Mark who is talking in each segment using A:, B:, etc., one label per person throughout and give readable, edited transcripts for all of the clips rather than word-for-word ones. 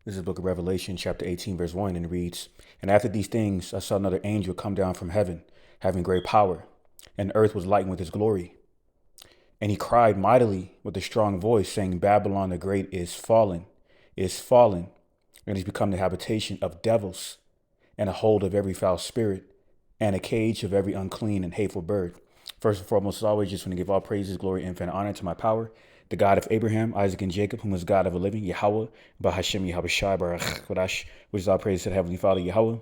A: This is the book of Revelation, chapter 18, verse 1, and it reads, "And after these things I saw another angel come down from heaven, having great power, and the earth was lightened with his glory. And he cried mightily with a strong voice, saying, Babylon the Great is fallen, and is become the habitation of devils, and a hold of every foul spirit, and a cage of every unclean and hateful bird." First and foremost, as always, just want to give all praises, glory, infinite honor to my power, the God of Abraham, Isaac, and Jacob, whom is God of a living, Yahweh, Bahashem Yahweh Shai, Baruch Kodash, which is all praise to the Heavenly Father, Yahweh.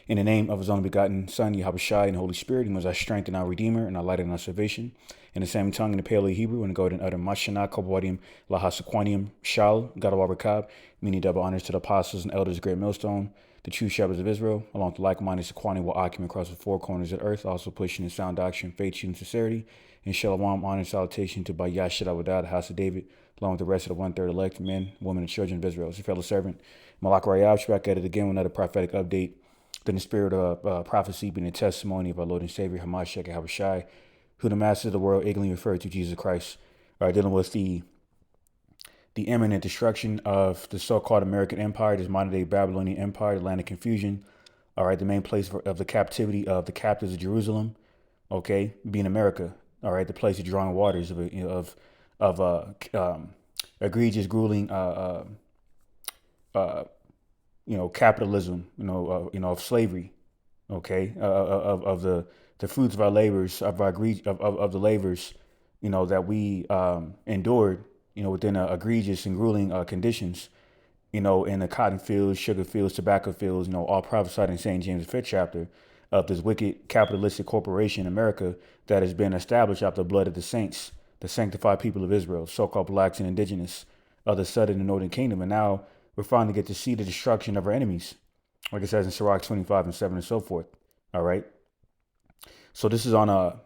A: In the name of his only begotten Son, Yahweh Shai, and Holy Spirit, whom is our strength and our Redeemer, and our light and our salvation. In the same tongue in the Paleo Hebrew, and go ahead and utter Mashana, Kobodium, Lahasaquanium, Shal, God of Rekab, meaning double honors to the apostles and elders, great millstone, the true shepherds of Israel, along with the like-minded Sequani will occupy across the four corners of the earth, also pushing in sound doctrine, faith, truth, and sincerity. And Shalom, honor and salutation to Bayashid Awadah, the house of David, along with the rest of the one-third elect men, women, and children of Israel. As a fellow servant, Malak Rayab, back at it again with another prophetic update. Then the spirit of prophecy being a testimony of our Lord and Savior, Hamashiach and Habashai, who the masters of the world ignorantly refer to Jesus Christ, are dealing with the imminent destruction of the so-called American Empire, this modern-day Babylonian Empire, the land of confusion. All right, the main place of the captivity of the captives of Jerusalem, okay, being America. All right, the place of drawing waters of egregious, grueling, uh, capitalism, of slavery, okay, of the fruits of our labors, of the labors, that we endured, within egregious and grueling conditions, in the cotton fields, sugar fields, tobacco fields, all prophesied in St. James the fifth chapter of this wicked capitalistic corporation, America, that has been established out the blood of the saints, the sanctified people of Israel, so-called blacks and indigenous of the southern and northern kingdom. And now we're finally get to see the destruction of our enemies, like it says in Sirach 25 and 7 and so forth. All right. So this is on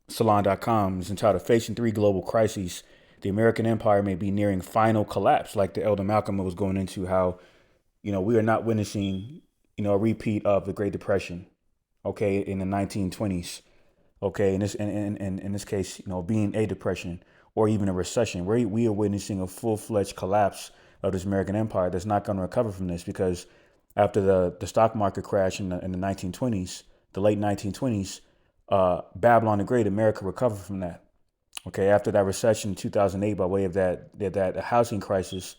A: Salon.com. It's entitled "Facing Three Global Crises. The American Empire May Be Nearing Final Collapse," like the Elder Malcolm was going into how, we are not witnessing, a repeat of the Great Depression, okay, in the 1920s, okay, in this case, being a depression or even a recession. We are witnessing a full-fledged collapse of this American empire that's not going to recover from this, because after the stock market crash in the 1920s, the late 1920s, Babylon the Great, America recovered from that. Okay, after that recession in 2008, by way of that housing crisis,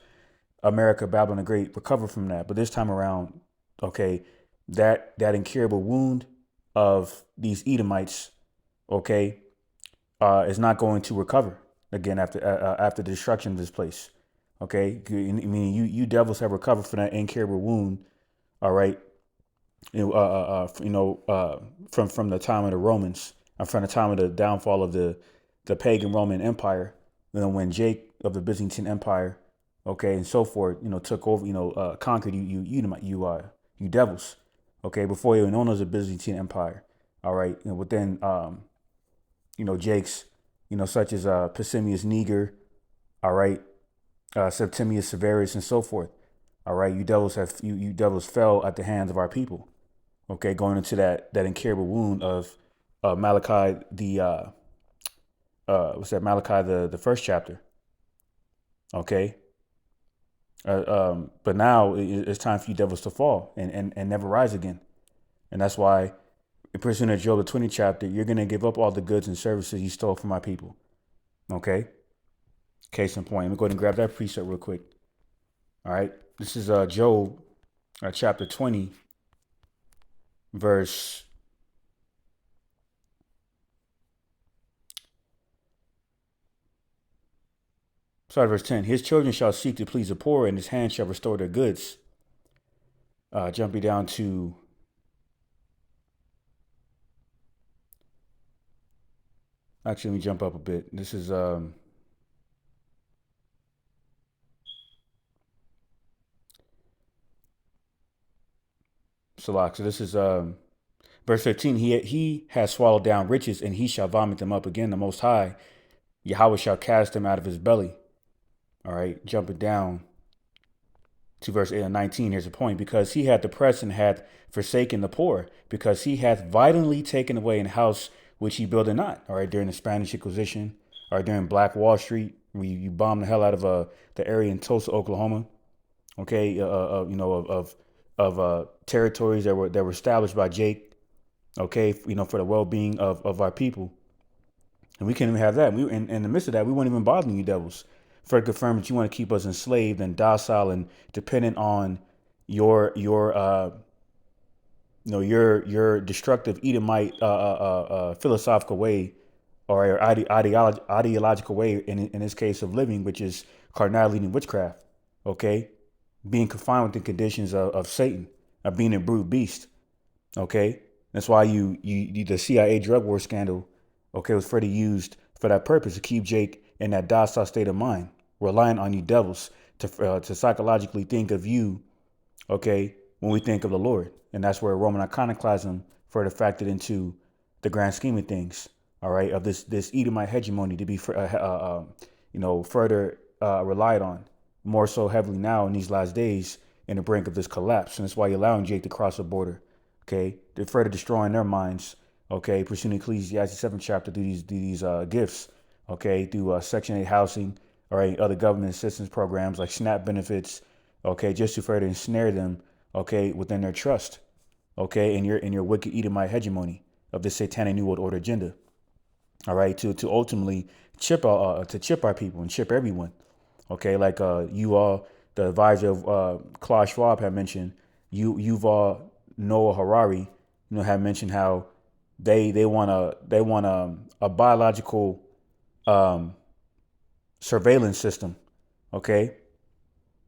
A: America, Babylon the Great, recovered from that. But this time around, okay, that incurable wound of these Edomites, okay, is not going to recover again after the destruction of this place. Okay, meaning you devils have recovered from that incurable wound. All right, from the time of the Romans, from the time of the downfall of the pagan Roman Empire, when Jake of the Byzantine Empire, okay, and so forth, took over, conquered you devils, okay, before you were known as the Byzantine Empire. All right, within Jake's, such as Pesimius Niger, all right, Septimius Severus, and so forth. All right, you devils fell at the hands of our people. Okay, going into that incurable wound of Malachi what's that? Malachi the first chapter. Okay, but now it's time for you devils to fall and never rise again, and that's why, in pursuing Job the 20th chapter, you're gonna give up all the goods and services you stole from my people. Okay, case in point. Let me go ahead and grab that precept real quick. All right, this is Job chapter 20, verse verse 10. "His children shall seek to please the poor, and his hand shall restore their goods." Jumping down to actually, let me jump up a bit. This is Salak. So this is verse 15. He has swallowed down riches, and he shall vomit them up again. The Most High, Yahweh, shall cast them out of his belly. All right, jumping down to verse 8 and 19. Here's a point: "Because he hath oppressed and hath forsaken the poor, because he hath violently taken away an house which he builded not." All right, during the Spanish Inquisition, or during Black Wall Street, where you bombed the hell out of the area in Tulsa, Oklahoma. okay, territories that were established by Jake, okay, for the well-being of our people. And we can't even have that. We in the midst of that, we weren't even bothering you devils. Further confirm that you want to keep us enslaved and docile and dependent on your your destructive Edomite philosophical way or your ideological way in this case of living, which is carnality and witchcraft. Okay, being confined within conditions of Satan, of being a brute beast. Okay, that's why the CIA drug war scandal, okay, was further used for that purpose to keep Jake in that docile state of mind, relying on you devils to psychologically think of you, okay, when we think of the Lord, and that's where Roman iconoclasm further factored into the grand scheme of things. All right, of this Edomite hegemony to be further relied on more so heavily now in these last days in the brink of this collapse, and that's why you're allowing Jake to cross the border. Okay, they're further destroying their minds. Okay, pursuing Ecclesiastes 7th chapter through these gifts. Okay, through Section 8 housing, all right, other government assistance programs like SNAP benefits. Okay, just to further ensnare them. Okay, within their trust. Okay, in your wicked Edomite hegemony of the satanic New World Order agenda. All right, to ultimately chip our people and chip everyone. Okay, like you all, the advisor of Klaus Schwab had mentioned, you've all Noah Harari, had mentioned how they want a biological um, surveillance system, okay,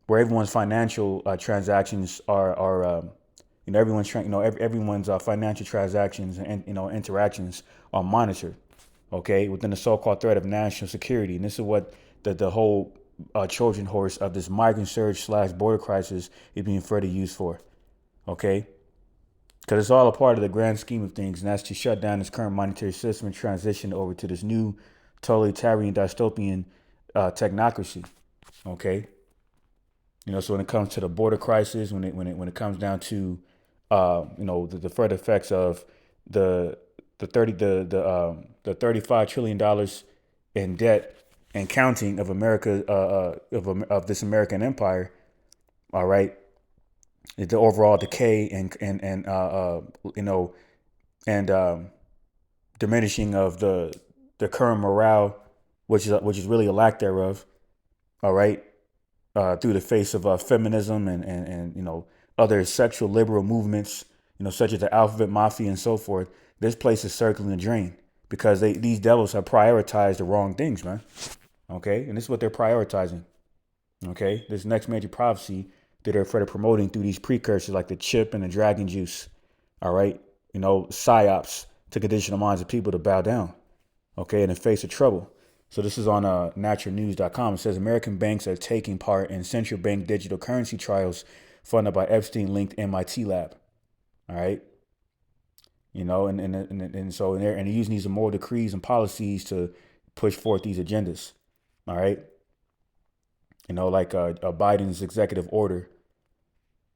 A: where everyone's financial transactions are everyone's everyone's financial transactions and interactions are monitored, okay, within the so-called threat of national security. And this is what the whole Trojan horse of this migrant surge slash border crisis is being further used for, okay? Because it's all a part of the grand scheme of things, and that's to shut down this current monetary system and transition over to this new totalitarian dystopian technocracy, okay? So when it comes to the border crisis, when it comes down to the further effects of the the $35 trillion in debt and counting of America of this American empire, all right, the overall decay and diminishing of the current morale, which is really a lack thereof, all right, through the face of feminism and other sexual liberal movements, such as the Alphabet Mafia and so forth. This place is circling the drain because these devils have prioritized the wrong things, man. Okay, and this is what they're prioritizing. Okay, this next major prophecy that they're further promoting through these precursors like the chip and the dragon juice. All right, psyops to condition the minds of people to bow down. Okay, in the face of trouble. So this is on naturalnews.com. It says American banks are taking part in central bank digital currency trials funded by Epstein-linked MIT lab. All right, and so they're using these immoral decrees and policies to push forth these agendas. All right, like Biden's executive order,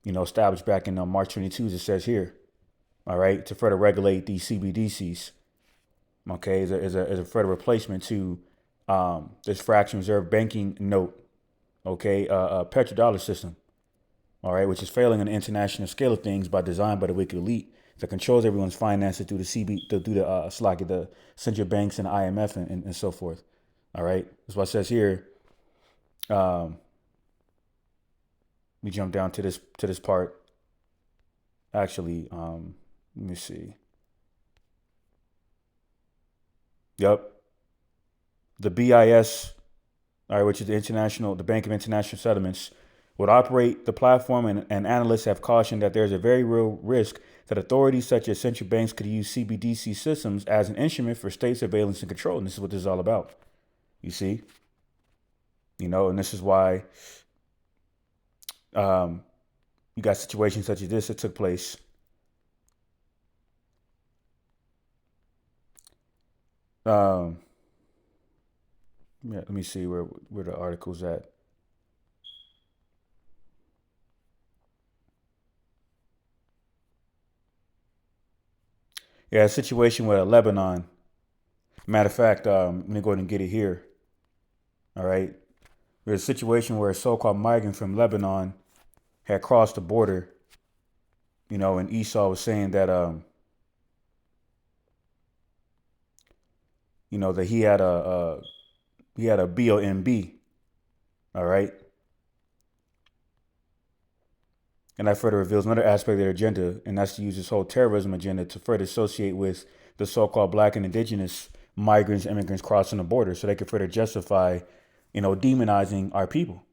A: established back in March 22, as it says here. All right, to further regulate these CBDCs. Okay, is a further replacement to this fraction reserve banking note, okay, petrodollar system, all right, which is failing on the international scale of things by design by the wicked elite that controls everyone's finances through the central banks and IMF and so forth. All right, that's what it says here. Um, we jump down to this part. Actually, let me see. Yep, the BIS, all right, which is the Bank of International Settlements, would operate the platform, and analysts have cautioned that there's a very real risk that authorities such as central banks could use CBDC systems as an instrument for state surveillance and control. And this is what this is all about. You see, and this is why um, you got situations such as this that took place. Um, yeah, let me see where the article's at. Yeah, a situation with Lebanon. Matter of fact, let me go ahead and get it here. All right. There's a situation where a so-called migrant from Lebanon, had crossed the border, and Esau was saying that that he had a BOMB, all right, and that further reveals another aspect of their agenda, and that's to use this whole terrorism agenda to further associate with the so-called black and indigenous migrants, immigrants crossing the border, so they could further justify, demonizing our people.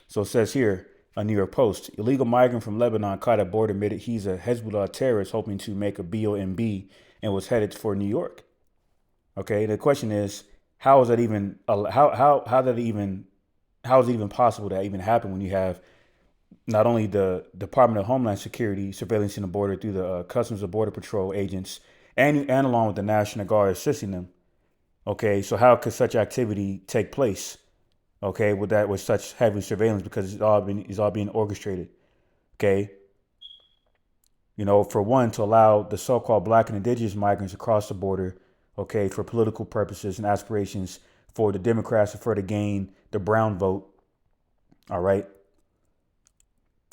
A: So it says here, a New York Post, illegal migrant from Lebanon caught at border admitted he's a Hezbollah terrorist hoping to make a BOMB and was headed for New York. Okay, the question is, how is that even how is it even possible that even happen when you have not only the Department of Homeland Security surveillance in the border through the Customs and Border Patrol agents and along with the National Guard assisting them. Okay, so how could such activity take place? Okay, with such heavy surveillance because it's all being orchestrated. Okay, for one to allow the so-called black and indigenous migrants across the border, okay, for political purposes and aspirations for the Democrats to further gain the brown vote. All right,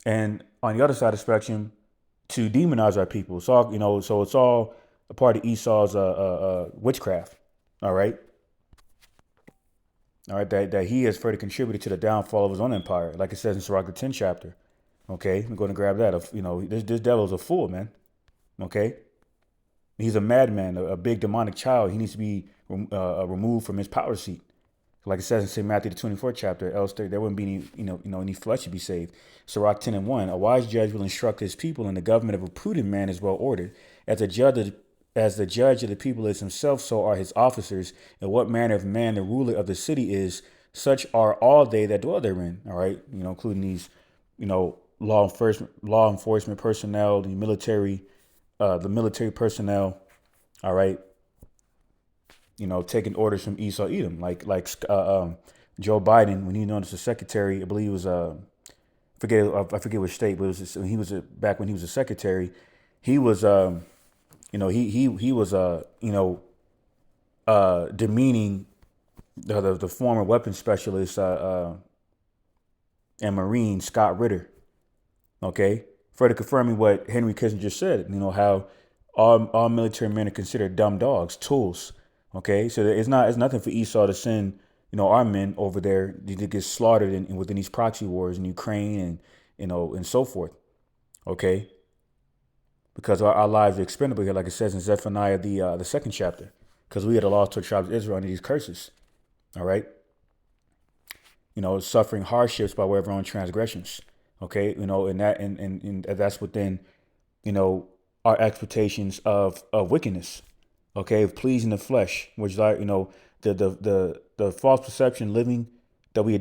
A: and on the other side of the spectrum, to demonize our people. It's all so it's all a part of Esau's witchcraft. All right, that he has further contributed to the downfall of his own empire, like it says in Sirach the 10th chapter. Okay, I'm going to grab that. This devil is a fool, man. Okay, he's a madman, a big demonic child. He needs to be removed from his power seat. Like it says in St. Matthew the 24th chapter, else there wouldn't be any flesh to be saved. Sirach 10:1, a wise judge will instruct his people, and the government of a prudent man is well ordered. As the judge of the people is himself, so are his officers. And what manner of man the ruler of the city is, such are all they that dwell therein. All right, including these, law enforcement personnel, the military personnel. All right, taking orders from Esau Edom, like Joe Biden when he noticed the secretary. I believe it was I forget which state, but he was back when he was a secretary. He was he was demeaning the former weapons specialist and Marine Scott Ritter. Okay, further confirming what Henry Kissinger said. How all military men are considered dumb dogs, tools. Okay, so it's nothing for Esau to send our men over there to get slaughtered within these proxy wars in Ukraine and so forth. Okay, because our lives are expendable here, like it says in Zephaniah the second chapter, because we are the lost to the tribes of Israel under these curses. All right, suffering hardships by way of our own transgressions. Okay, and that's within our expectations of wickedness. Okay, of pleasing the flesh, which is the false perception living that we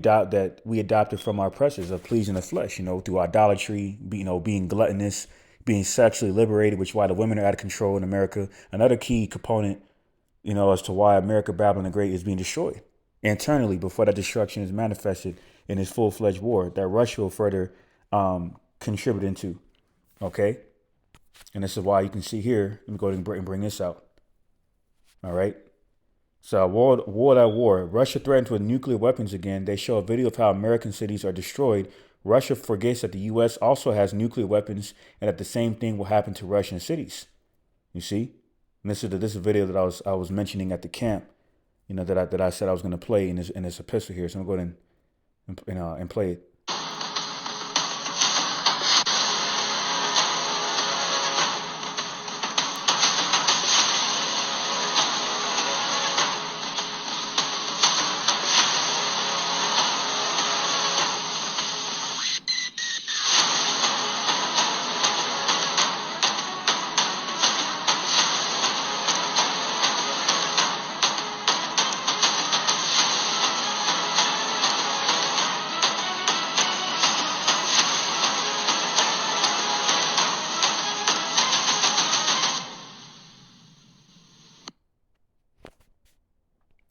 A: adopted from our oppressors of pleasing the flesh, through idolatry, being gluttonous, being sexually liberated, which is why the women are out of control in America. Another key component, as to why America, Babylon the Great, is being destroyed internally before that destruction is manifested in this full-fledged war that Russia will further contribute into. Okay, and this is why you can see here. Let me go ahead and bring this out. All right. So war. Russia threatens with nuclear weapons again. They show a video of how American cities are destroyed. Russia forgets that the U.S. also has nuclear weapons and that the same thing will happen to Russian cities. You see? And this is a video that I was mentioning at the camp, that I said I was going to play in this epistle here. So I'm going to go ahead and play it.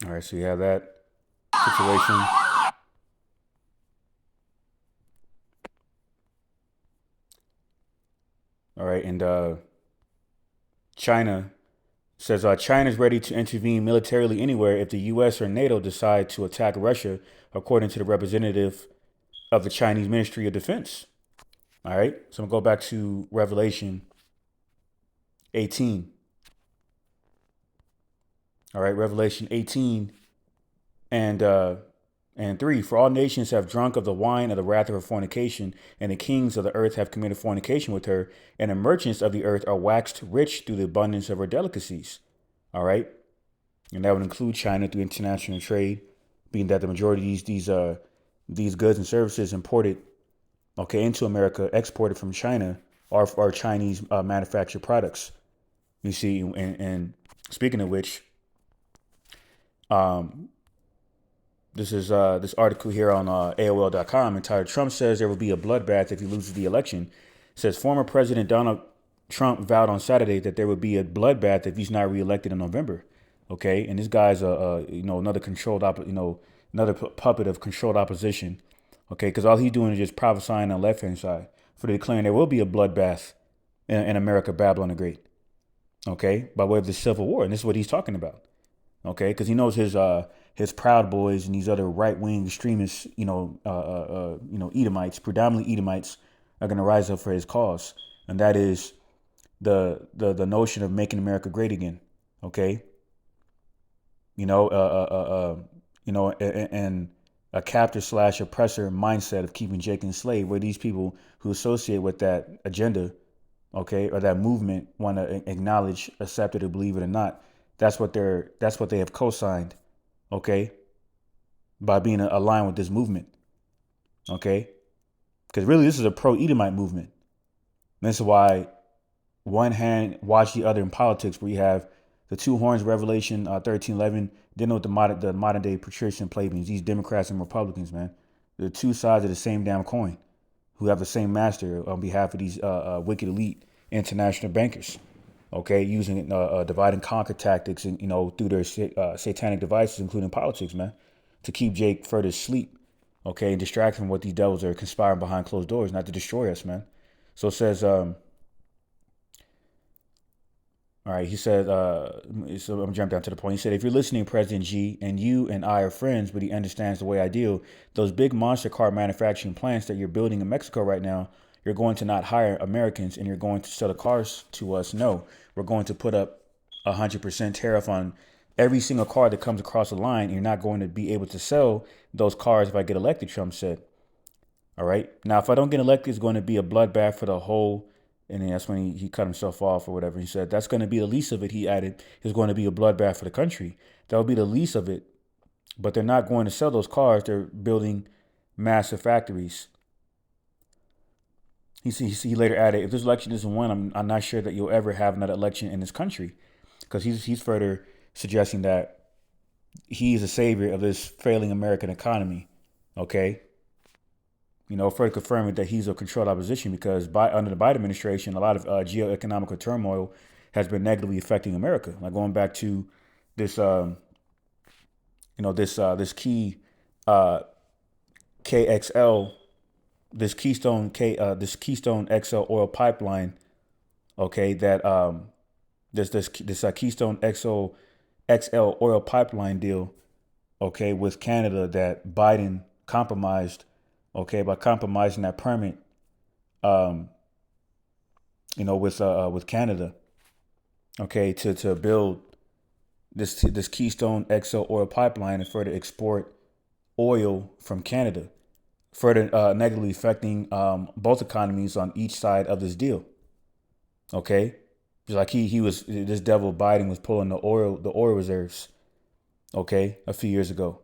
A: All right, so you have that situation. All right, and China says China is ready to intervene militarily anywhere if the U.S. or NATO decide to attack Russia, according to the representative of the Chinese Ministry of Defense. All right. So I'm going to go back to Revelation 18. All right. Revelation 18 and uh, and 3. For all nations have drunk of the wine of the wrath of her fornication, and the kings of the earth have committed fornication with her, and the merchants of the earth are waxed rich through the abundance of her delicacies. All right. And that would include China through international trade, being that the majority of these goods and services imported, okay, into America, exported from China, are Chinese manufactured products. You see, and speaking of which, um, this is this article here on AOL.com entitled "Trump says there will be a bloodbath if he loses the election." It says former President Donald Trump vowed on Saturday that there would be a bloodbath if he's not reelected in November. Okay, and this guy's another another puppet of controlled opposition. Okay, because all he's doing is just prophesying on the left hand side for declaring there will be a bloodbath in America, Babylon the Great. Okay, by way of the Civil War, and this is what he's talking about. Okay, because he knows his Proud Boys and these other right wing extremists, Edomites, predominantly Edomites, are going to rise up for his cause, and that is the notion of making America great again. Okay, you know, and a captor slash oppressor mindset of keeping Jake enslaved, where these people who associate with that agenda, okay, or that movement want to acknowledge, accept it, or believe it or not. That's what they have co-signed, okay, by being aligned with this movement, okay, because really this is a pro-Edomite movement. And this is why one hand watch the other in politics, where you have the two horns, Revelation 13:11, dealing with the modern day patrician plebeians, these Democrats and Republicans, man. They're two sides of the same damn coin, who have the same master on behalf of these wicked elite international bankers. Okay, using divide and conquer tactics, and through their satanic devices, including politics, man, to keep Jake further asleep. Okay, and distract from what these devils are conspiring behind closed doors, not to destroy us, man. So it says, all right, he said, so I'm gonna jump down to the point. He said, if you're listening, President G, and you and I are friends, but he understands the way I deal, those big monster car manufacturing plants that you're building in Mexico right now, you're going to not hire Americans and you're going to sell the cars to us. No, we're going to put up 100% tariff on every single car that comes across the line. And you're not going to be able to sell those cars if I get elected, Trump said. All right. Now, if I don't get elected, it's going to be a bloodbath for the whole. And then that's when he cut himself off or whatever. He said that's going to be the least of it. He added, is going to be a bloodbath for the country. That will be the least of it. But they're not going to sell those cars. They're building massive factories. He later added, if this election isn't won, I'm not sure that you'll ever have another election in this country. Because he's further suggesting that he is a savior of this failing American economy. Okay. Further confirming that he's a controlled opposition because under the Biden administration, a lot of geoeconomical turmoil has been negatively affecting America. Like going back to this, this key KXL, this Keystone XL oil pipeline. Okay, that this Keystone XL oil pipeline deal. Okay, with Canada that Biden compromised, okay, by compromising that permit, um, with Canada, okay, to build this Keystone XL oil pipeline and further export oil from Canada, further negatively affecting both economies on each side of this deal. Okay, just like he was this devil Biden was pulling the oil reserves. Okay, a few years ago.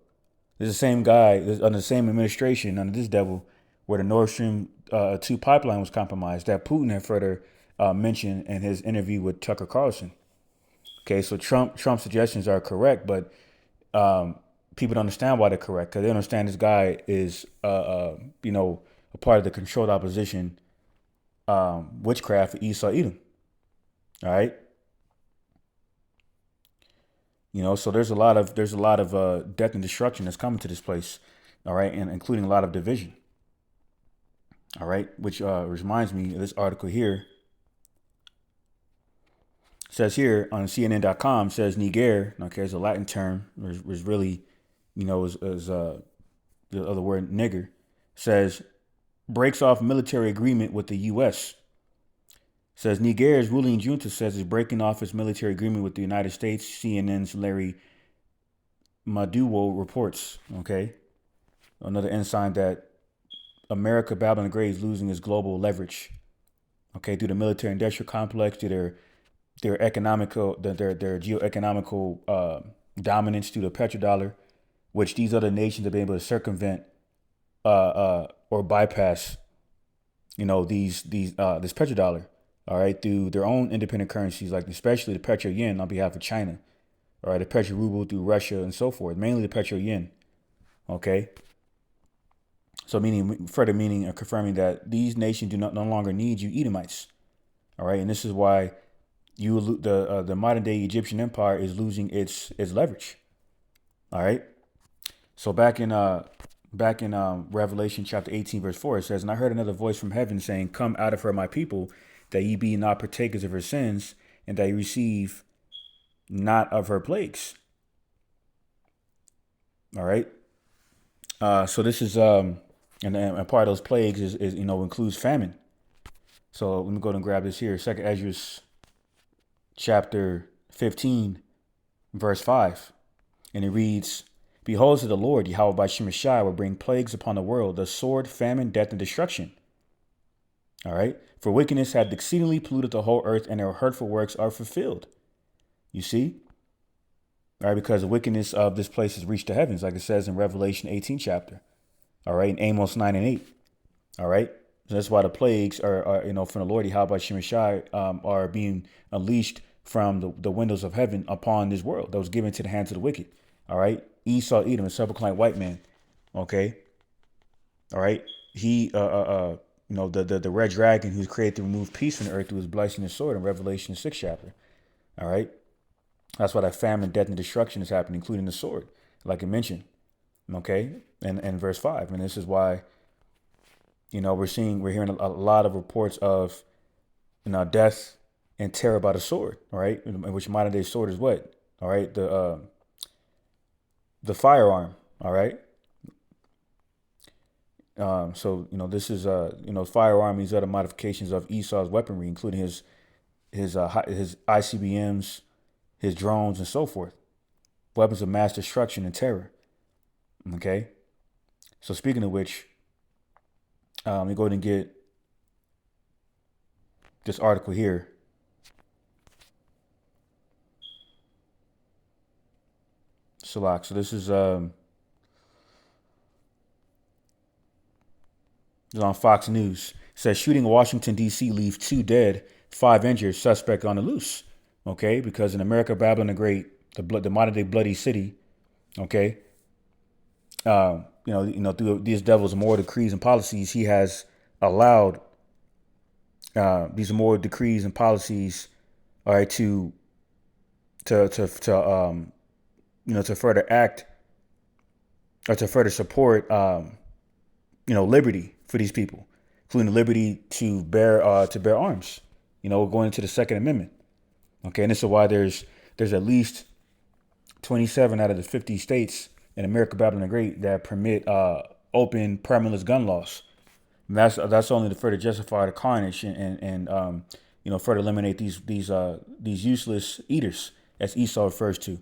A: There's the same guy under the same administration under this devil, where the Nord Stream 2 pipeline was compromised. That Putin had further mentioned in his interview with Tucker Carlson. Okay, so Trump's suggestions are correct, but people don't understand why they're correct because they don't understand this guy is a part of the controlled opposition witchcraft for Esau Edom. All right, so there's a lot of death and destruction that's coming to this place. All right, and including a lot of division. All right, which reminds me of this article here. It says here on CNN.com, says Niger, okay, is a Latin term, was really, is the other word nigger, says breaks off military agreement with the U.S. Says Niger's ruling junta says it's breaking off its military agreement with the United States. CNN's Larry Maduwo reports. Okay, another ensign that America, Babylon the Great, is losing its global leverage. Okay, through the military-industrial complex, to their economical, their geoeconomical dominance through the petrodollar, which these other nations have been able to circumvent or bypass. This petrodollar, all right, through their own independent currencies, like especially the petro yen on behalf of China, all right, the petro ruble through Russia and so forth, mainly the petro yen. Okay, so meaning confirming that these nations do not no longer need you Edomites. All right, and this is why the modern day Egyptian empire is losing its leverage. All right, so back in Revelation chapter 18 verse 4, it says, "And I heard another voice from heaven saying, Come out of her, my people, that ye be not partakers of her sins, and that ye receive not of her plagues." All right. So this is and part of those plagues is includes famine. So let me go ahead and grab this here. Second Ezra chapter 15 verse 5, and it reads, "Behold, to the Lord Yahweh by Shemashai will bring plagues upon the world, the sword, famine, death, and destruction." All right. "For wickedness hath exceedingly polluted the whole earth, and their hurtful works are fulfilled." You see? All right, because the wickedness of this place has reached the heavens, like it says in Revelation 18 chapter. All right, in Amos 9 and 8. All right. So that's why the plagues are from the Lord Yahweh Shemashai are being unleashed from the windows of heaven upon this world that was given to the hands of the wicked. All right. Esau, Edom, a self-proclaimed white man. Okay. All right. He, the red dragon who's created to remove peace from the earth through his blessing and sword in Revelation 6 chapter. All right. That's why that famine, death, and destruction is happening, including the sword, like I mentioned. Okay. And verse 5. And this is why, we're hearing a lot of reports of, death and terror by the sword. All right. Which modern day sword is what? All right. The firearm. All right. So this is firearm. These other modifications of Esau's weaponry, including his ICBMs, his drones, and so forth. Weapons of mass destruction and terror. Okay. So speaking of which, let me go ahead and get this article here. Salak. So this is on Fox News. It says shooting in Washington, D.C. leaves 2 dead, 5 injured, suspect on the loose. Okay, because in America, Babylon the Great, the modern day bloody city, okay, through these devil's moral decrees and policies, he has allowed these moral decrees and policies, all right, to further act or to further support, liberty for these people, including the liberty to bear arms. Going into the Second Amendment. Okay, and this is why there's at least 27 out of the 50 states in America, Babylon the Great, that permit open permitless gun laws. And that's only to further justify the carnage and further eliminate these useless eaters, as Esau refers to.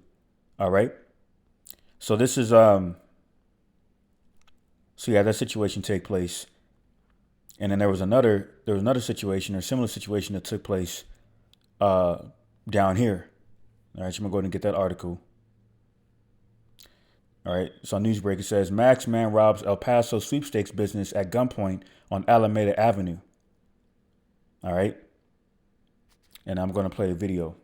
A: All right. So this is that situation take place, and then there was another situation or similar situation that took place down here. All right, so I'm gonna go ahead and get that article. All right, so on Newsbreak it says Max man robs El Paso sweepstakes business at gunpoint on Alameda Avenue. All right, and I'm gonna play a video.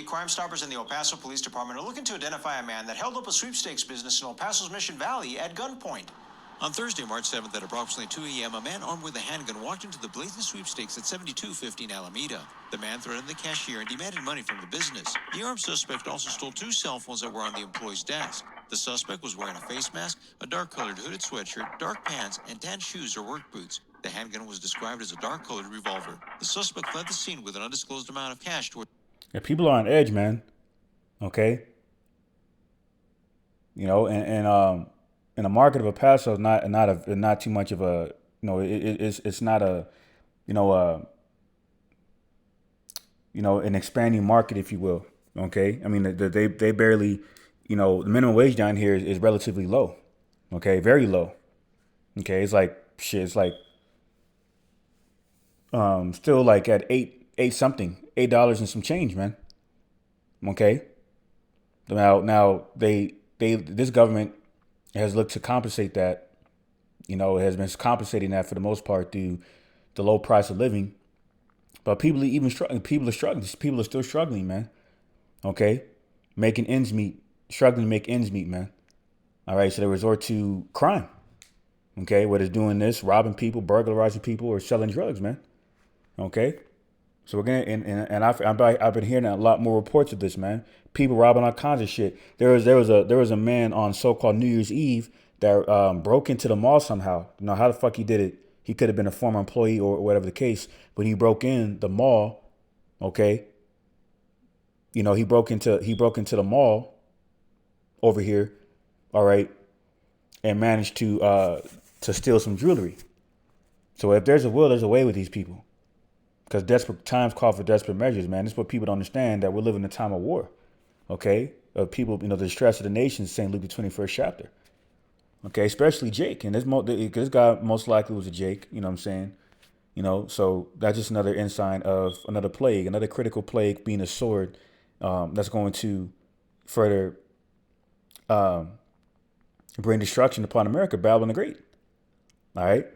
B: Crime Stoppers in the El Paso Police Department are looking to identify a man that held up a sweepstakes business in El Paso's Mission Valley at gunpoint. On Thursday, March 7th at approximately 2 a.m., a man armed with a handgun walked into the blazing sweepstakes at 7215 Alameda. The man threatened the cashier and demanded money from the business. The armed suspect also stole 2 cell phones that were on the employee's desk. The suspect was wearing a face mask, a dark-colored hooded sweatshirt, dark pants, and tan shoes or work boots. The handgun was described as a dark-colored revolver. The suspect fled the scene with an undisclosed amount of cash toward.
A: Yeah, people are on edge, man. Okay, you know, and the market of El Paso is not too much of a, it's not a, you know uh an expanding market, if you will. Okay, I mean they barely, the minimum wage down here is relatively low. Okay, very low. Okay, it's like shit. It's like still like at eight something, $8 and some change, man. Okay, now they this government has looked to compensate that. Has been compensating that for the most part through the low price of living. But people even struggling. People are struggling. People are still struggling, man. Okay, making ends meet, struggling to make ends meet, man. All right, so they resort to crime. Okay, whether it's doing this, robbing people, burglarizing people, or selling drugs, man. Okay, so we're gonna and I've been hearing a lot more reports of this, man. People robbing all kinds of shit. There was a man on so-called New Year's Eve that broke into the mall somehow. How the fuck he did it? He could have been a former employee or whatever the case, but he broke in the mall. Okay, he broke into the mall over here. All right, and managed to steal some jewelry. So if there's a will, there's a way with these people. Because desperate times call for desperate measures, man. This is what people don't understand, that we're living in a time of war. Okay? People, the distress of the nation, St. Luke, the 21st chapter. Okay? Especially Jake. And this guy most likely was a Jake, you know what I'm saying? So that's just another ensign of another plague, another critical plague being a sword that's going to further bring destruction upon America, Babylon the Great. All right?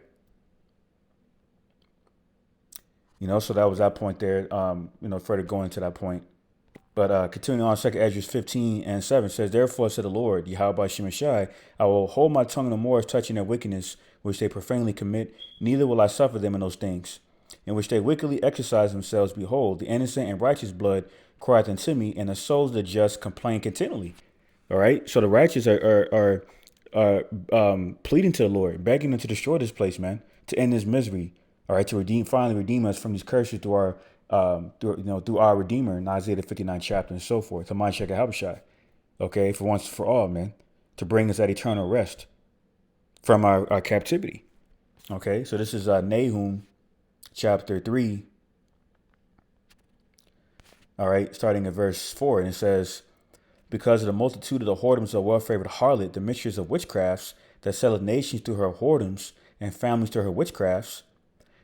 A: So that was that point there. Further going to that point. But continuing on, 2 Ezra 15 and 7 says, Therefore said the Lord, Yahweh Shemashai, I will hold my tongue no more as touching their wickedness, which they profanely commit, neither will I suffer them in those things, in which they wickedly exercise themselves. Behold, the innocent and righteous blood crieth unto me, and the souls of the just complain continually. All right? So the righteous are pleading to the Lord, begging him to destroy this place, man, to end this misery. All right, to finally redeem us from these curses through through our Redeemer in Isaiah the 59th chapter and so forth. To mind Sheka Habashai. Okay, for once for all, man, to bring us that eternal rest from our captivity. Okay, so this is Nahum chapter 3. All right, starting at verse 4, and it says, Because of the multitude of the whoredoms of well-favored harlot, the mistress of witchcrafts, that selleth nations to her whoredoms, and families to her witchcrafts,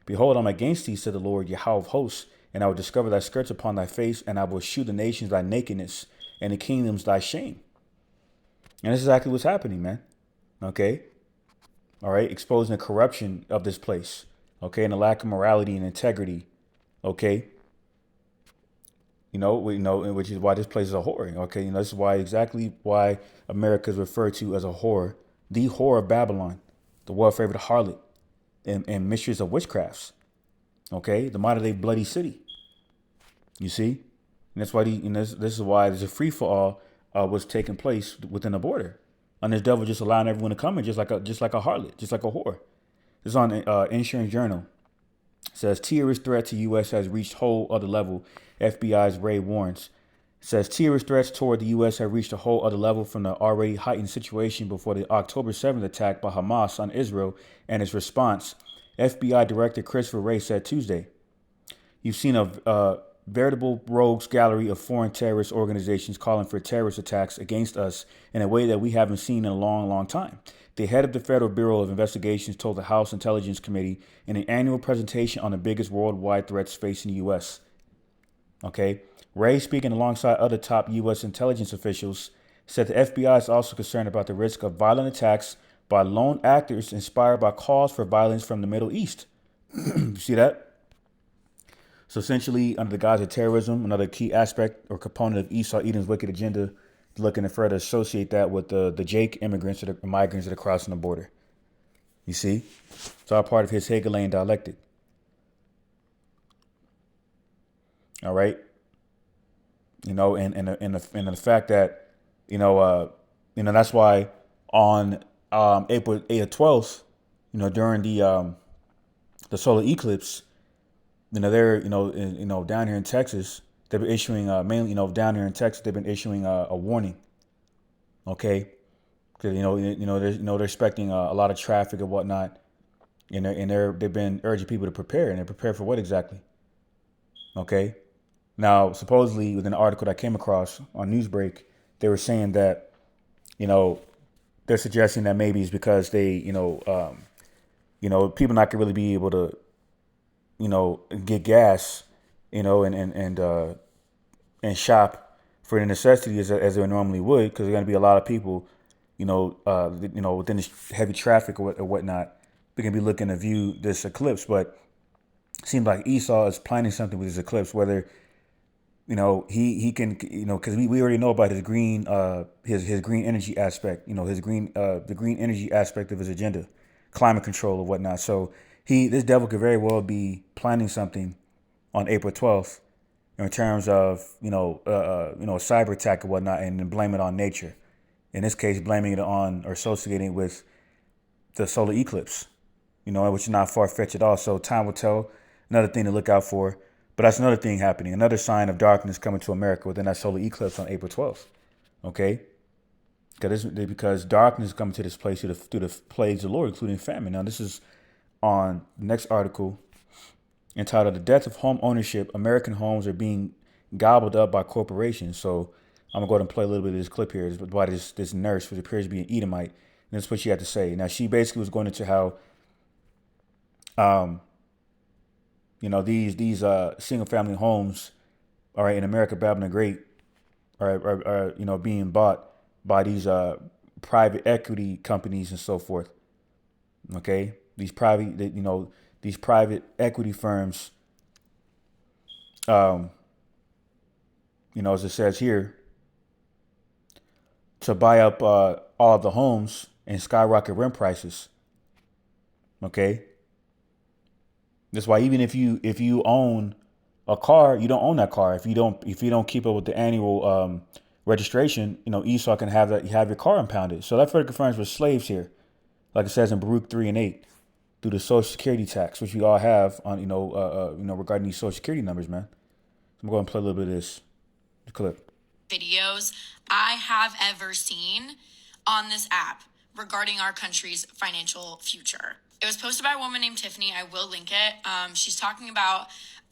A: behold, I'm against thee, said the Lord, Yahweh of hosts, and I will discover thy skirts upon thy face, and I will shew the nations thy nakedness, and the kingdoms thy shame. And this is exactly what's happening, man. Okay? All right? Exposing the corruption of this place. Okay? And the lack of morality and integrity. Okay? Which is why this place is a whore. Okay? This is why America is referred to as a whore. The whore of Babylon. The well-favored harlot. And mistress of witchcrafts. Okay? The modern day bloody city. You see? And that's why this is why there's a free for all was taking place within the border. And this devil just allowing everyone to come in just like a harlot, just like a whore. This is on Insurance Journal. It says terrorist threat to U.S. has reached whole other level. FBI's Ray warns. It says terrorist threats toward the U.S. have reached a whole other level from the already heightened situation before the October 7th attack by Hamas on Israel and its response. FBI Director Christopher Wray said Tuesday. You've seen a veritable rogues gallery of foreign terrorist organizations calling for terrorist attacks against us in a way that we haven't seen in a long, long time. The head of the Federal Bureau of Investigations told the House Intelligence Committee in an annual presentation on the biggest worldwide threats facing the U.S. Okay. Ray, speaking alongside other top U.S. intelligence officials, said the FBI is also concerned about the risk of violent attacks by lone actors inspired by calls for violence from the Middle East. You see that? So essentially, under the guise of terrorism, another key aspect or component of Esau Edom's wicked agenda, looking to further associate that with the Jake immigrants or the migrants that are crossing the border. You see? It's all part of his Hegelian dialectic. All right? And the fact that, That's why on April 8th or 12th, during the solar eclipse, they're down here in Texas, they've been issuing mainly down here in Texas, they've been issuing a warning. Okay, because they're expecting a lot of traffic and whatnot, they've been urging people to prepare, and they're prepared for what exactly? Okay, now supposedly within an article that I came across on Newsbreak, they were saying that you know they're suggesting that maybe it's because they people not gonna really be able to get gas, and shop for the necessities as they normally would, because there's going to be a lot of people, within this heavy traffic or whatnot. They're going to be looking to view this eclipse, but it seems like Esau is planning something with this eclipse. Whether he can because we already know about his green his green energy aspect. His green the green energy aspect of his agenda, climate control or whatnot. So this devil could very well be planning something on April 12th in terms of a cyber attack and whatnot, and then blame it on nature. In this case, blaming it on or associating it with the solar eclipse, which is not far fetched at all. So time will tell. Another thing to look out for. But that's another thing happening. Another sign of darkness coming to America within that solar eclipse on April 12th. Okay, because darkness is coming to this place through the plagues of the Lord, including famine. Now this is on the next article entitled "The Death of Home Ownership: American Homes Are Being Gobbled Up by Corporations." So I'm gonna go ahead and play a little bit of this clip here by this nurse, which appears to be an Edomite, and this is what she had to say. Now she basically was going into how, these single family homes, all right, in America, Babylon the Great, are being bought by these private equity companies and so forth. Okay, these private equity firms, um, as it says here, to buy up all of the homes and skyrocket rent prices. Okay, that's why even if you own a car, you don't own that car if you don't keep up with the annual registration. Esau can have that. You have your car impounded. So that further confirms we're slaves here, like it says in Baruch 3:8, through the Social Security tax, which we all have on regarding these Social Security numbers, man. So I'm going to play a little bit of this clip.
C: Videos I have ever seen on this app regarding our country's financial future. It was posted by a woman named Tiffany. I will link it. She's talking about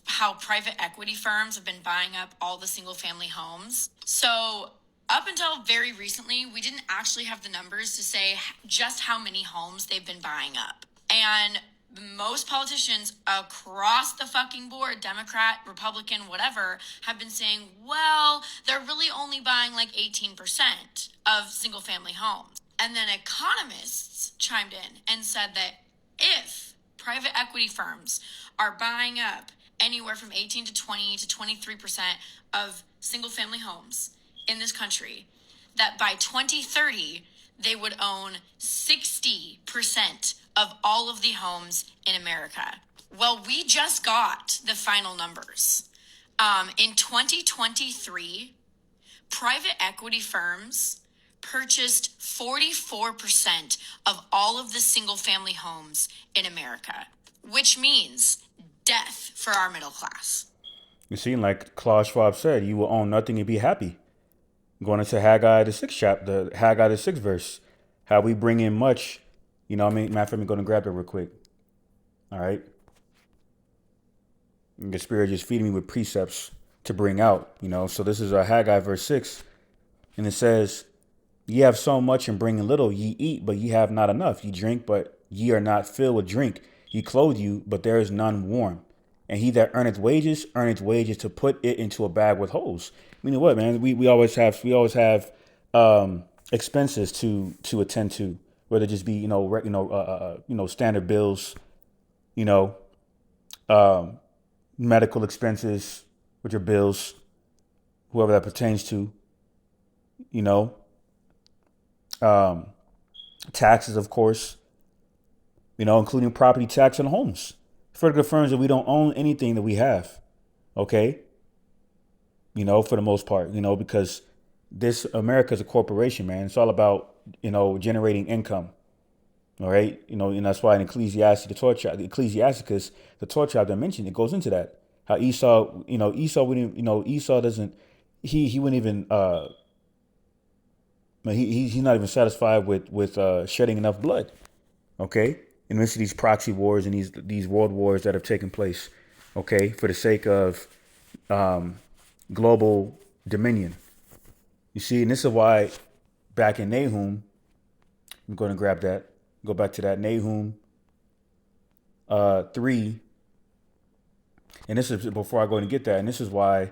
C: how private equity firms have been buying up all the single family homes. So up until very recently, we didn't actually have the numbers to say just how many homes they've been buying up. And most politicians across the fucking board, Democrat, Republican, whatever, have been saying, well, they're really only buying like 18% of single family homes. And then economists chimed in and said that if private equity firms are buying up anywhere from 18 to 20 to 23% of single family homes in this country, that by 2030, they would own 60% of all of the homes in America. Well, we just got the final numbers. In 2023, private equity firms purchased 44% of all of the single family homes in America, which means death for our middle class.
A: You see, like Klaus Schwab said, you will own nothing and be happy. Going into Haggai the sixth chapter, Haggai the sixth verse, how we bring in much. Matter of fact, let me go and grab that real quick. All right. And the Spirit just feeding me with precepts to bring out. So this is Haggai verse 6, and it says, "Ye have so much and bring in little. Ye eat, but ye have not enough. Ye drink, but ye are not filled with drink. Ye clothe you, but there is none warm. And he that earneth wages to put it into a bag with holes." Meaning what, man? We always have expenses to attend to, whether it just be standard bills, medical expenses, which are bills, whoever that pertains to, taxes, of course, including property tax on homes. Further confirms that we don't own anything that we have. Okay. For the most part, because this America's a corporation, man. It's all about, generating income. All right, and that's why in Ecclesiastes, the Torah chapter I mentioned, it goes into that. How Esau, Esau wouldn't, Esau doesn't, he wouldn't even, he's not even satisfied with shedding enough blood. Okay, in midst of these proxy wars and these world wars that have taken place. Okay, for the sake of global dominion. You see, and this is why back in Nahum, I'm going to grab that. Go back to that Nahum 3. And this is before I go and get that. And this is why,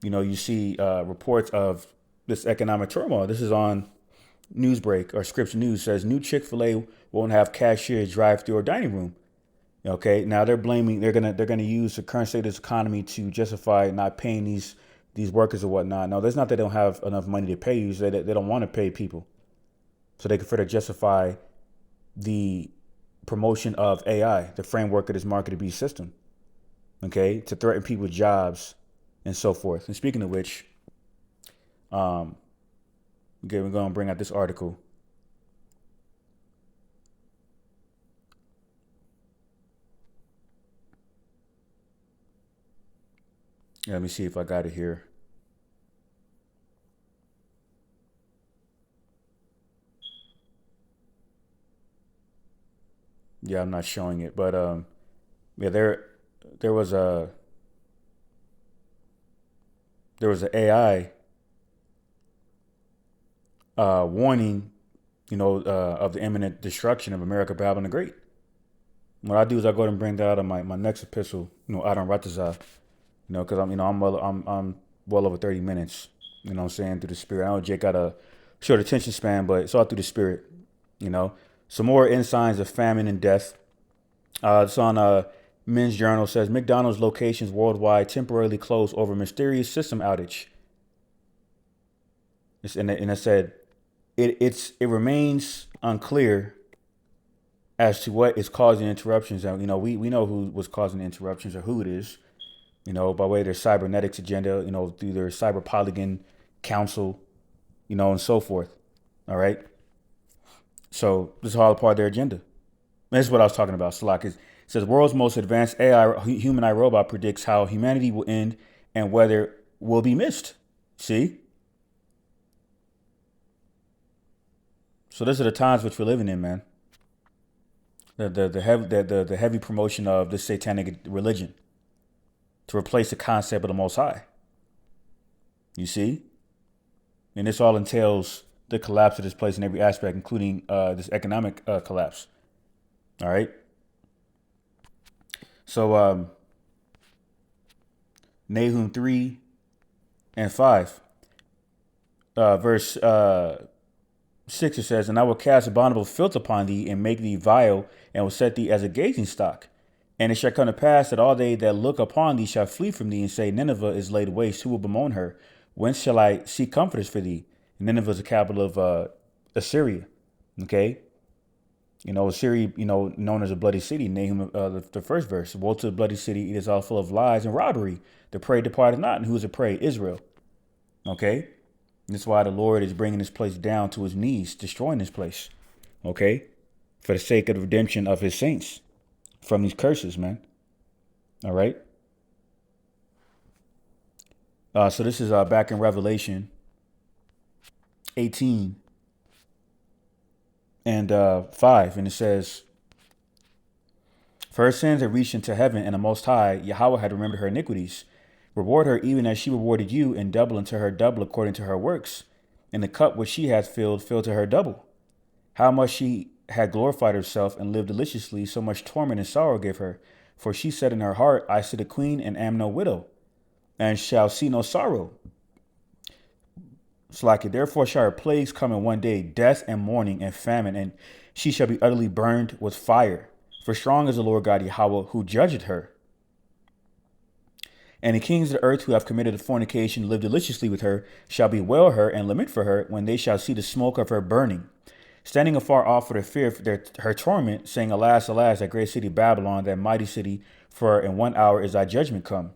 A: you see reports of this economic turmoil. This is on Newsbreak or Scripps News says new Chick-fil-A won't have cashiers, drive-through, or dining room. Okay, now they're gonna use the current state of this economy to justify not paying these workers or whatnot. No, that's not that they don't have enough money to pay you. They don't want to pay people, so they can further justify the promotion of AI, the framework of this market beast system. Okay, to threaten people's jobs and so forth. And speaking of which, okay, we're gonna bring out this article. Yeah, let me see if I got it here. Yeah, I'm not showing it, but yeah, there was a there was an AI warning, of the imminent destruction of America, Babylon the Great. What I do is I go ahead and bring that out on my next epistle, out on Ratazah, because I'm well over 30 minutes, what I'm saying, through the spirit. I know Jake got a short attention span, but it's all through the spirit, Some more ensigns of famine and death. It's on Men's Journal says McDonald's locations worldwide temporarily closed over mysterious system outage. And it said it remains unclear as to what is causing interruptions. And we know who was causing the interruptions or who it is. By way of their cybernetics agenda. Through their cyber polygon council. And so forth. All right. So this is all a part of their agenda. This is what I was talking about. Slack says world's most advanced AI humanoid robot predicts how humanity will end and whether will be missed. See? So these are the times which we're living in, man. The heavy promotion of this satanic religion to replace the concept of the Most High. You see? And this all entails the collapse of this place in every aspect, including this economic collapse. All right. So Nahum 3 and 5, verse 6, it says, and I will cast abominable filth upon thee and make thee vile and will set thee as a gazing stock. And it shall come to pass that all they that look upon thee shall flee from thee and say, Nineveh is laid waste. Who will bemoan her? Whence shall I seek comforters for thee? And Nineveh is the capital of Assyria. Okay. Assyria, known as a bloody city. Nahum, the first verse. Woe to the bloody city. It is all full of lies and robbery. The prey departed not. And who is the prey? Israel. Okay. That's why the Lord is bringing this place down to his knees, destroying this place. Okay. For the sake of the redemption of his saints from these curses, man. All right. So this is back in Revelation 18 and 5. And it says, for her sins had reached into heaven, and the Most High, Yahweh, had remembered her iniquities. Reward her even as she rewarded you, and double unto her double according to her works. And the cup which she hath filled, fill to her double. How much she had glorified herself and lived deliciously, so much torment and sorrow gave her. For she said in her heart, I sit a queen and am no widow, and shall see no sorrow. Slack it. Therefore shall her plagues come in one day, death and mourning and famine, and she shall be utterly burned with fire. For strong is the Lord God Yahweh, who judgeth her. And the kings of the earth who have committed a fornication, live deliciously with her, shall bewail her and lament for her when they shall see the smoke of her burning. Standing afar off for the fear of her torment, saying, Alas, alas, that great city Babylon, that mighty city, for in 1 hour is thy judgment come.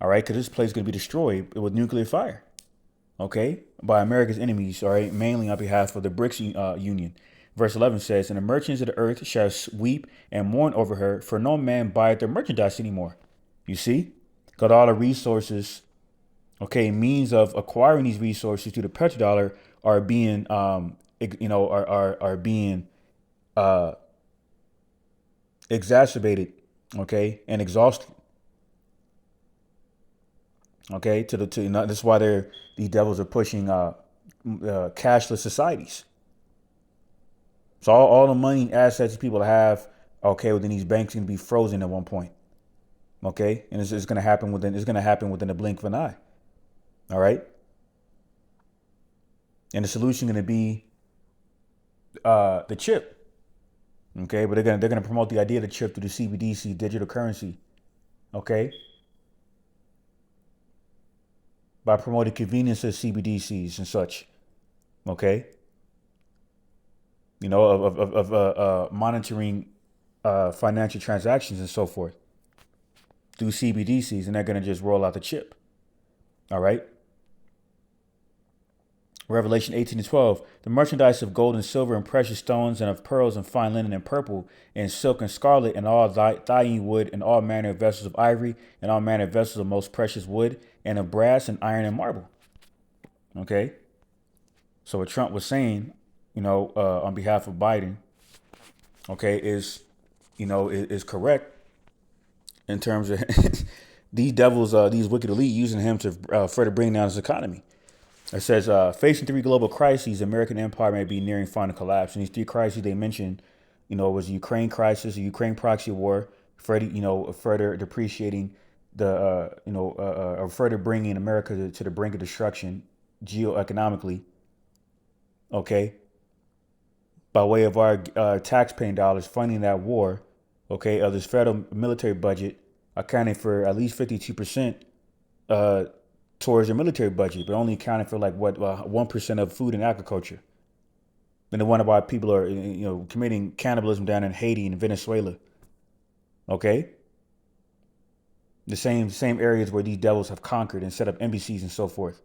A: All right, because this place is going to be destroyed with nuclear fire. okay, by America's enemies, all right, mainly on behalf of the BRICS Union. Verse 11 says, "And the merchants of the earth shall weep and mourn over her, for no man buyeth their merchandise anymore." You see? Got all the resources, okay, means of acquiring these resources through the petrodollar are being, are being uh, exacerbated, okay, and exhausted. Okay, that's why these devils are pushing cashless societies. So all the money and assets people have, okay, within these banks can be frozen at one point. Okay, and it's going to happen within the blink of an eye. All right, and the solution going to be the chip. Okay, but they're gonna promote the idea of the chip through the CBDC digital currency. Okay, by promoting convenience of CBDCs and such. Okay, of monitoring financial transactions and so forth through CBDCs, and they're going to just roll out the chip. All right. Revelation 18:12. The merchandise of gold and silver and precious stones and of pearls and fine linen and purple and silk and scarlet and all thyine wood and all manner of vessels of ivory and all manner of vessels of most precious wood and of brass and iron and marble. Okay. So what Trump was saying, on behalf of Biden, okay, is correct in terms of these devils, these wicked elite using him to further bring down his economy. It says, facing three global crises, American empire may be nearing final collapse. And these three crises they mentioned, was the Ukraine crisis, the Ukraine proxy war, further depreciating or further bringing America to the brink of destruction geoeconomically. Okay, by way of our tax-paying dollars funding that war, okay, of this federal military budget, accounting for at least 52% towards their military budget, but only accounting for 1% of food and agriculture. And the one why people are committing cannibalism down in Haiti and Venezuela. Okay, the same areas where these devils have conquered and set up embassies and so forth.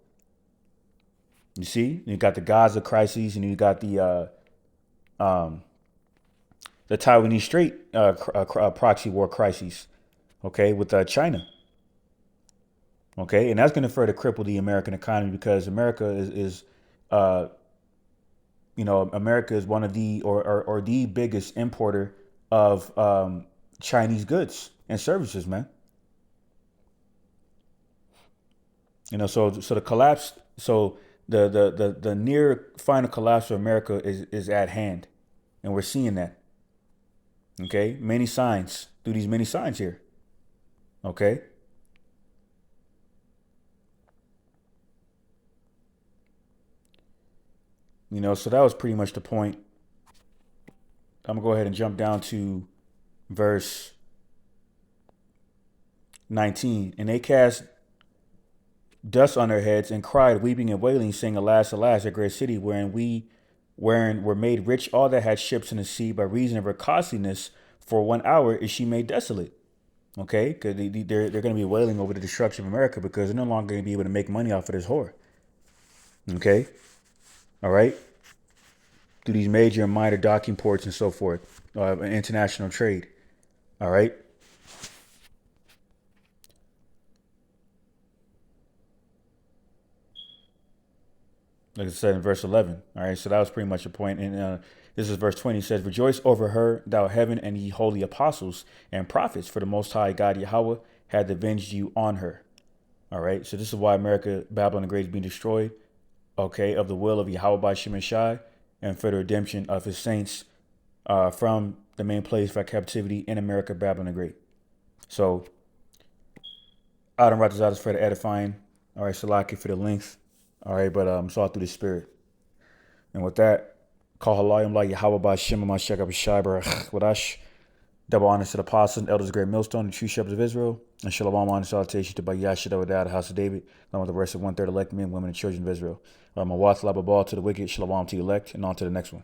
A: You see, you got the Gaza crises, and you got the Taiwanese Strait proxy war crises. Okay, with China. Okay, and that's going to further cripple the American economy because America America is one of the or the biggest importer of Chinese goods and services, man. So the collapse, so the near final collapse of America is at hand, and we're seeing that. Okay, many signs through these many signs here. Okay. So that was pretty much the point. I'm gonna go ahead and jump down to verse 19. And they cast dust on their heads and cried, weeping and wailing, saying, "Alas, alas, a great city wherein were made rich all that had ships in the sea, by reason of her costliness, for 1 hour is she made desolate." Okay, because they're going to be wailing over the destruction of America because they're no longer going to be able to make money off of this whore. Okay, all right, through these major and minor docking ports and so forth, international trade. All right. Like I said in verse 11. All right, so that was pretty much the point. And this is verse 20. It says, "Rejoice over her, thou heaven, and ye holy apostles and prophets, for the Most High God Yahweh had avenged you on her." All right, so this is why Babylon the Great is being destroyed. Okay, of the will of Yahweh by Shem and Shai, and for the redemption of his saints from the main place for captivity in America, Babylon the Great. So, I don't write this out as for the edifying. All right, Salaki for the length. All right, but it's all through the spirit. And with that, call halayim like Yahweh by Shem and Mashak Abishai Barach Wadash. Double honors to the apostles and elders of Great Millstone, the true shepherds of Israel. And shalom honor salutation to Bayashah Dawadah, the house of David, along with the rest of 1/3 elect men, women, and children of Israel. Mawat Lababal to the wicked, shalom to the elect, and on to the next one.